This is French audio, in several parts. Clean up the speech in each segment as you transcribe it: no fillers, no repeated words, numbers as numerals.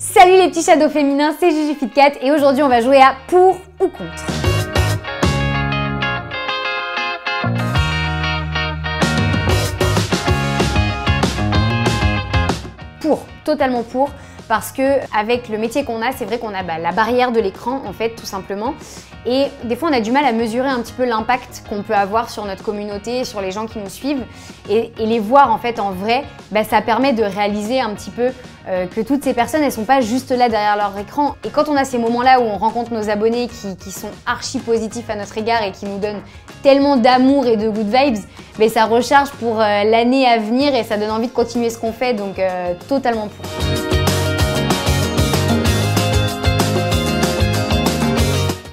Salut les petits shadows féminins, c'est Gigi Fitcat et aujourd'hui on va jouer à pour ou contre. Pour, totalement pour, parce que avec le métier qu'on a, c'est vrai qu'on a la barrière de l'écran en fait, tout simplement. Et des fois on a du mal à mesurer un petit peu l'impact qu'on peut avoir sur notre communauté, sur les gens qui nous suivent. Et les voir en fait en vrai, ça permet de réaliser un petit peu que toutes ces personnes, elles sont pas juste là derrière leur écran. Et quand on a ces moments-là où on rencontre nos abonnés qui sont archi positifs à notre égard et qui nous donnent tellement d'amour et de good vibes, ça recharge pour l'année à venir et ça donne envie de continuer ce qu'on fait, donc totalement pour.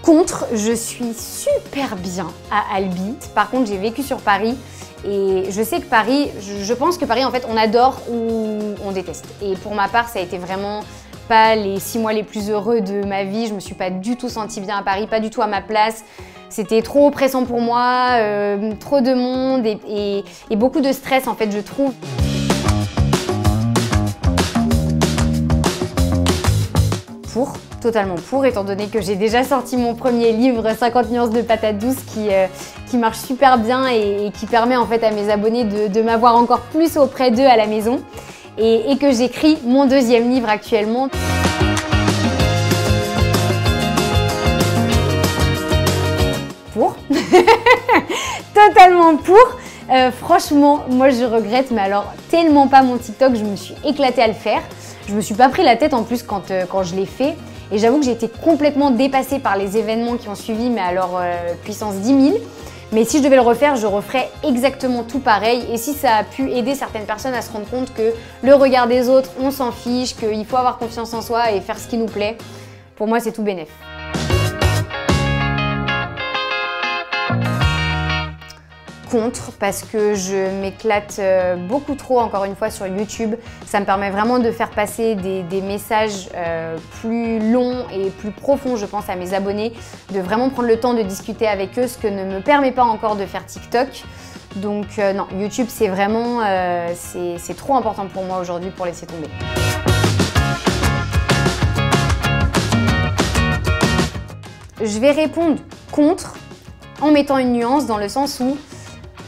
Contre, je suis super bien à Albi. Par contre, j'ai vécu sur Paris et je sais que Paris, je pense que Paris, en fait, on adore ou on déteste. Et pour ma part, ça a été vraiment pas les 6 mois les plus heureux de ma vie. Je me suis pas du tout sentie bien à Paris, pas du tout à ma place. C'était trop oppressant pour moi, trop de monde et beaucoup de stress, en fait, je trouve. Totalement pour, étant donné que j'ai déjà sorti mon premier livre 50 nuances de patates douces qui marche super bien et qui permet en fait à mes abonnés de m'avoir encore plus auprès d'eux à la maison et que j'écris mon deuxième livre actuellement. Pour. Totalement pour. Franchement, moi je regrette, mais alors tellement pas mon TikTok, je me suis éclatée à le faire. Je me suis pas pris la tête en plus quand je l'ai fait. Et j'avoue que j'ai été complètement dépassée par les événements qui ont suivi, mais alors puissance 10 000. Mais si je devais le refaire, je referais exactement tout pareil. Et si ça a pu aider certaines personnes à se rendre compte que le regard des autres, on s'en fiche, qu'il faut avoir confiance en soi et faire ce qui nous plaît, pour moi c'est tout bénef. Contre, parce que je m'éclate beaucoup trop, encore une fois, sur YouTube. Ça me permet vraiment de faire passer des messages plus longs et plus profonds, je pense, à mes abonnés, de vraiment prendre le temps de discuter avec eux, ce que ne me permet pas encore de faire TikTok. Donc non, YouTube, c'est vraiment c'est trop important pour moi aujourd'hui pour laisser tomber. Je vais répondre contre en mettant une nuance dans le sens où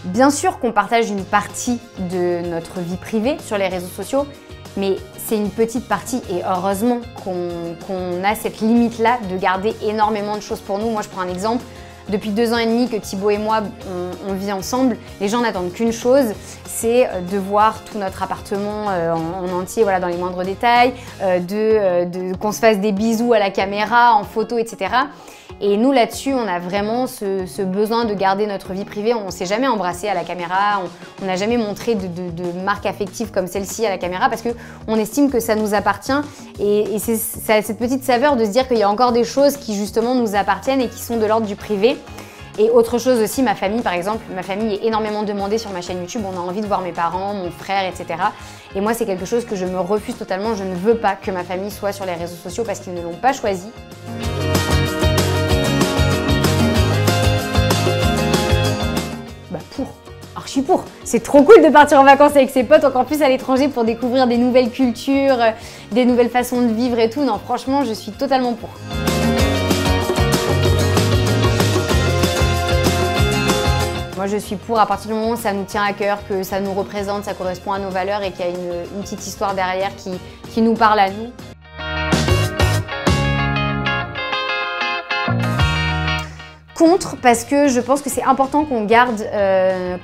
bien sûr qu'on partage une partie de notre vie privée sur les réseaux sociaux, mais c'est une petite partie et heureusement qu'on a cette limite-là de garder énormément de choses pour nous. Moi, je prends un exemple. Depuis 2 ans et demi que Thibaut et moi, on vit ensemble, les gens n'attendent qu'une chose, c'est de voir tout notre appartement en entier, voilà, dans les moindres détails, qu'on se fasse des bisous à la caméra, en photo, etc. Et nous, là-dessus, on a vraiment ce besoin de garder notre vie privée. On ne s'est jamais embrassé à la caméra, on n'a jamais montré de marque affective comme celle-ci à la caméra parce qu'on estime que ça nous appartient. Et ça a cette petite saveur de se dire qu'il y a encore des choses qui, justement, nous appartiennent et qui sont de l'ordre du privé. Et autre chose aussi, ma famille, par exemple. Ma famille est énormément demandée sur ma chaîne YouTube. On a envie de voir mes parents, mon frère, etc. Et moi, c'est quelque chose que je me refuse totalement. Je ne veux pas que ma famille soit sur les réseaux sociaux parce qu'ils ne l'ont pas choisi. Pour. Alors je suis pour. C'est trop cool de partir en vacances avec ses potes, encore plus à l'étranger pour découvrir des nouvelles cultures, des nouvelles façons de vivre et tout. Non, franchement, je suis totalement pour. Moi, je suis pour à partir du moment où ça nous tient à cœur, que ça nous représente, ça correspond à nos valeurs et qu'il y a une petite histoire derrière qui nous parle à nous. Contre, parce que je pense que c'est important qu'on garde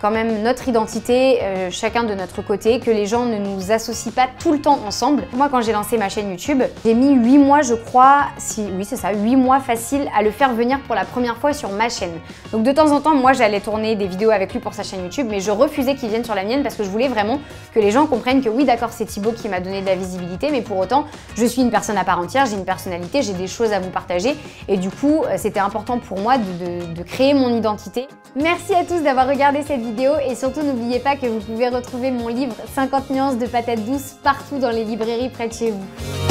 quand même notre identité, chacun de notre côté, que les gens ne nous associent pas tout le temps ensemble. Moi, quand j'ai lancé ma chaîne YouTube, j'ai mis 8 mois, je crois, oui c'est ça, 8 mois facile à le faire venir pour la première fois sur ma chaîne. Donc de temps en temps, moi j'allais tourner des vidéos avec lui pour sa chaîne YouTube, mais je refusais qu'il vienne sur la mienne parce que je voulais vraiment que les gens comprennent que oui d'accord, c'est Thibaut qui m'a donné de la visibilité, mais pour autant, je suis une personne à part entière, j'ai une personnalité, j'ai des choses à vous partager et du coup, c'était important pour moi de créer mon identité. Merci à tous d'avoir regardé cette vidéo et surtout n'oubliez pas que vous pouvez retrouver mon livre 50 nuances de patates douces partout dans les librairies près de chez vous.